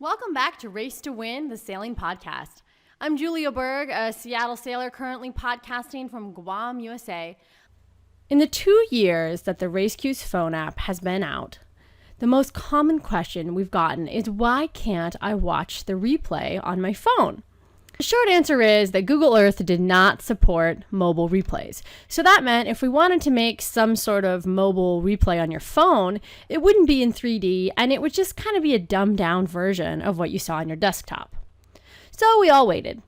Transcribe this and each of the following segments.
Welcome back to Race to Win, the sailing podcast. I'm Julia Berg, a Seattle sailor currently podcasting from Guam, USA. In the 2 years that the raceQs phone app has been out, the most common question we've gotten is, why can't I watch the replay on my phone? The short answer is that Google Earth did not support mobile replays. So that meant if we wanted to make some sort of mobile replay on your phone, it wouldn't be in 3D and it would just kind of be a dumbed down version of what you saw on your desktop. So we all waited.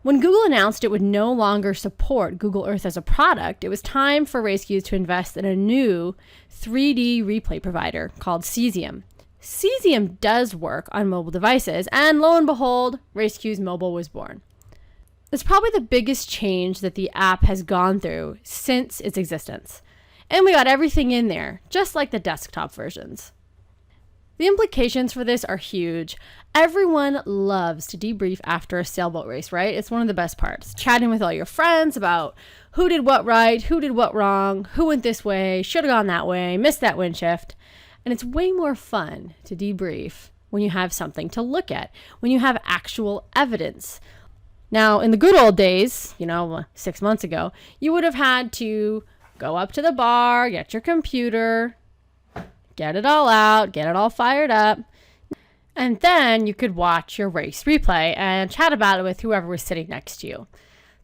When Google announced it would no longer support Google Earth as a product, it was time for raceQs to invest in a new 3D replay provider called Cesium. Cesium does work on mobile devices, and lo and behold, raceQs Mobile was born. It's probably the biggest change that the app has gone through since its existence. And we got everything in there, just like the desktop versions. The implications for this are huge. Everyone loves to debrief after a sailboat race, right? It's one of the best parts. Chatting with all your friends about who did what right, who did what wrong, who went this way, should have gone that way, missed that wind shift. And it's way more fun to debrief when you have something to look at, when you have actual evidence. Now, in the good old days, 6 months ago, you would have had to go up to the bar, get your computer, get it all out, get it all fired up, and then you could watch your race replay and chat about it with whoever was sitting next to you.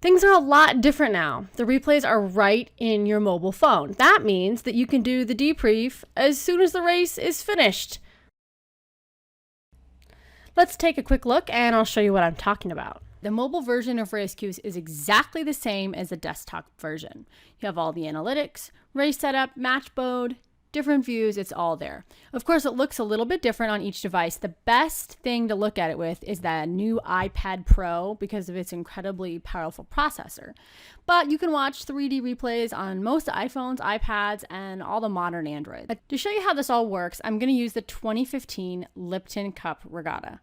Things are a lot different now. The replays are right in your mobile phone. That means that you can do the debrief as soon as the race is finished. Let's take a quick look and I'll show you what I'm talking about. The mobile version of raceQs is exactly the same as the desktop version. You have all the analytics, race setup, match mode, different views, it's all there. Of course, it looks a little bit different on each device. The best thing to look at it with is that new iPad Pro because of its incredibly powerful processor. But you can watch 3D replays on most iPhones, iPads, and all the modern Androids. To show you how this all works, I'm going to use the 2015 Lipton Cup regatta.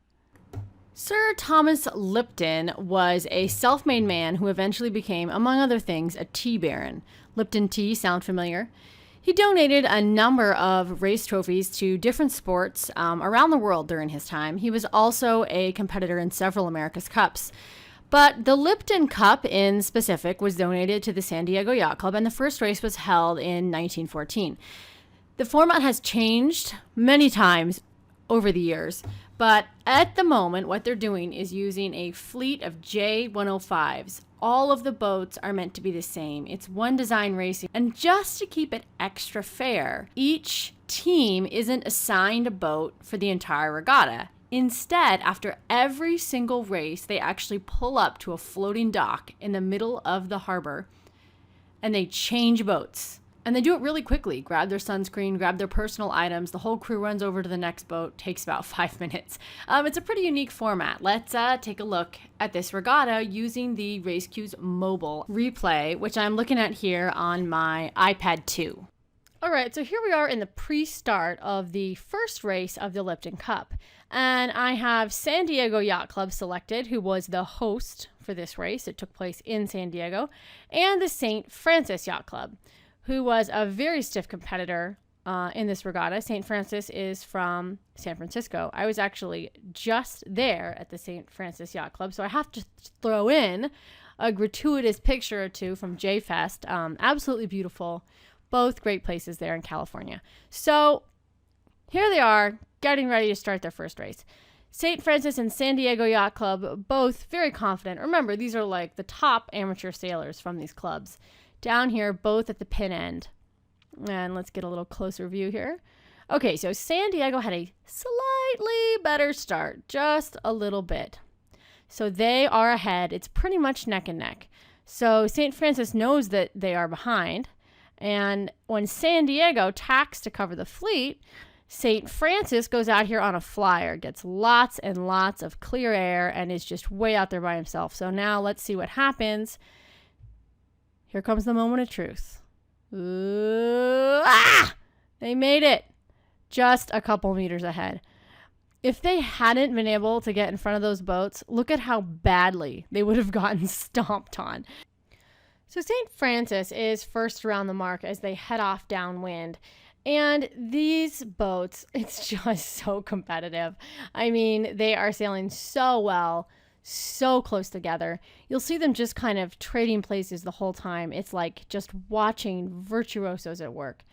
Sir Thomas Lipton was a self-made man who eventually became, among other things, a tea baron. Lipton tea, sound familiar? He donated a number of race trophies to different sports around the world during his time. He was also a competitor in several America's Cups. But the Lipton Cup in specific was donated to the San Diego Yacht Club, and the first race was held in 1914. The format has changed many times over the years, but at the moment, what they're doing is using a fleet of J105s. All of the boats are meant to be the same. It's one design racing. And just to keep it extra fair, each team isn't assigned a boat for the entire regatta. Instead, after every single race, they actually pull up to a floating dock in the middle of the harbor and they change boats. And they do it really quickly. Grab their sunscreen, grab their personal items. The whole crew runs over to the next boat. Takes about 5 minutes. It's a pretty unique format. Let's take a look at this regatta using the raceQs mobile replay, which I'm looking at here on my iPad 2. All right, so here we are in the pre-start of the first race of the Lipton Cup. And I have San Diego Yacht Club selected, who was the host for this race. It took place in San Diego. And the St. Francis Yacht Club, who was a very stiff competitor in this regatta. St. Francis is from San Francisco. I was actually just there at the St. Francis Yacht Club, so I have to throw in a gratuitous picture or two from J-Fest. Absolutely beautiful. Both great places there in California. So here they are, getting ready to start their first race. St. Francis and San Diego Yacht Club, both very confident. Remember, these are like the top amateur sailors from these clubs. Down here, both at the pin end. And let's get a little closer view here. Okay, so San Diego had a slightly better start, just a little bit. So they are ahead. It's pretty much neck and neck. So St. Francis knows that they are behind. And when San Diego tacks to cover the fleet, St. Francis goes out here on a flyer, gets lots and lots of clear air, and is just way out there by himself. So now let's see what happens. Here comes the moment of truth. Ooh, they made it just a couple meters ahead. If they hadn't been able to get in front of those boats, look at how badly they would have gotten stomped on. So St. Francis is first around the mark as they head off downwind. And these boats, it's just so competitive. I mean, they are sailing so well, so close together. You'll see them just kind of trading places the whole time. It's like just watching virtuosos at work.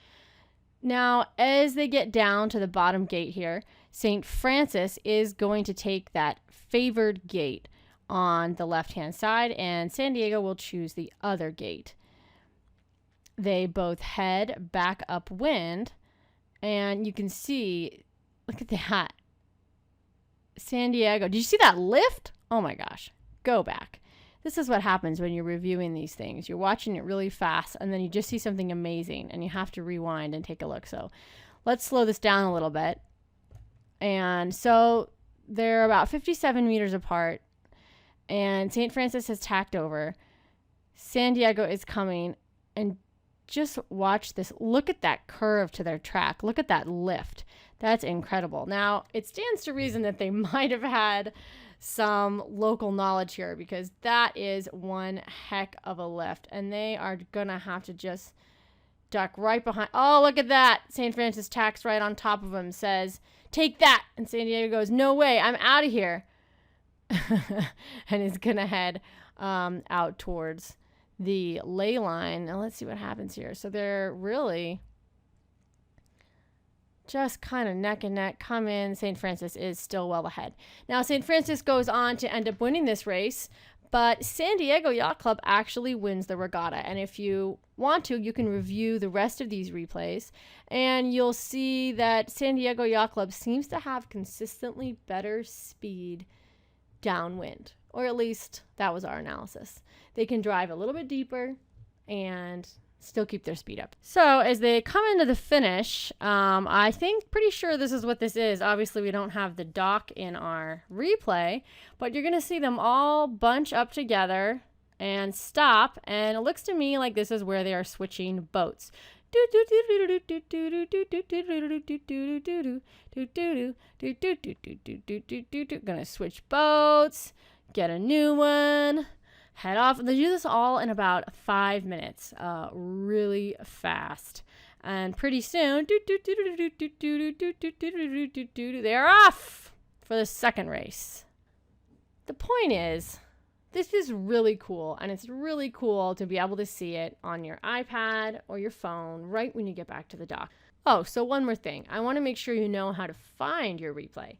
Now, as they get down to the bottom gate here, St. Francis is going to take that favored gate on the left-hand side, and San Diego will choose the other gate. They both head back upwind, and you can see, look at that. San Diego, did you see that lift? Oh my gosh, go back. This is what happens when you're reviewing these things. You're watching it really fast, and then you just see something amazing, and you have to rewind and take a look. So let's slow this down a little bit. And so they're about 57 meters apart, and St. Francis has tacked over. San Diego is coming, and just watch this. Look at that curve to their track. Look at that lift. That's incredible. Now, it stands to reason that they might have had some local knowledge here, because that is one heck of a lift, and they are gonna have to just duck right behind. Oh, look at that. St. Francis tacks right on top of him, says, "Take that." And San Diego goes, "No way, I'm out of here." And is gonna head out towards the ley line. Now let's see what happens here. So they're really just kind of neck and neck. Come in. St. Francis is still well ahead. Now, St. Francis goes on to end up winning this race, but San Diego Yacht Club actually wins the regatta. And if you want to, you can review the rest of these replays, and you'll see that San Diego Yacht Club seems to have consistently better speed downwind, or at least that was our analysis. They can drive a little bit deeper and still keep their speed up. So as they come into the finish, I think pretty sure this is what this is. Obviously, we don't have the dock in our replay, but you're going to see them all bunch up together and stop. And it looks to me like this is where they are switching boats. Gonna switch boats, get a new one, head off. They do this all in about 5 minutes, really fast. And pretty soon, they're off for the second race. The point is, this is really cool, and it's really cool to be able to see it on your iPad or your phone right when you get back to the dock. Oh, so one more thing. I want to make sure you know how to find your replay.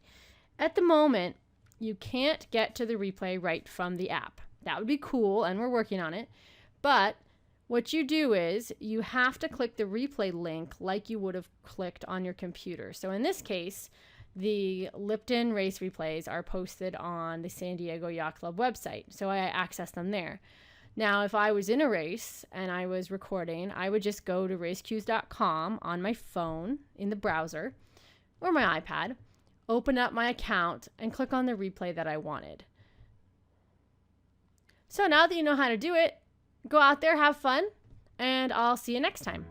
At the moment, you can't get to the replay right from the app. That would be cool, and we're working on it. But what you do is you have to click the replay link like you would have clicked on your computer. So in this case, the Lipton race replays are posted on the San Diego Yacht Club website, so I access them there. Now, if I was in a race and I was recording, I would just go to raceQs.com on my phone in the browser or my iPad, open up my account, and click on the replay that I wanted. So now that you know how to do it, go out there, have fun, and I'll see you next time.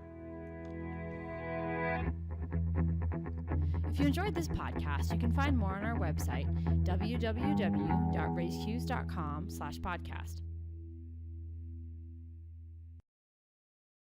If you enjoyed this podcast, you can find more on our website, www.raceQs.com/podcast.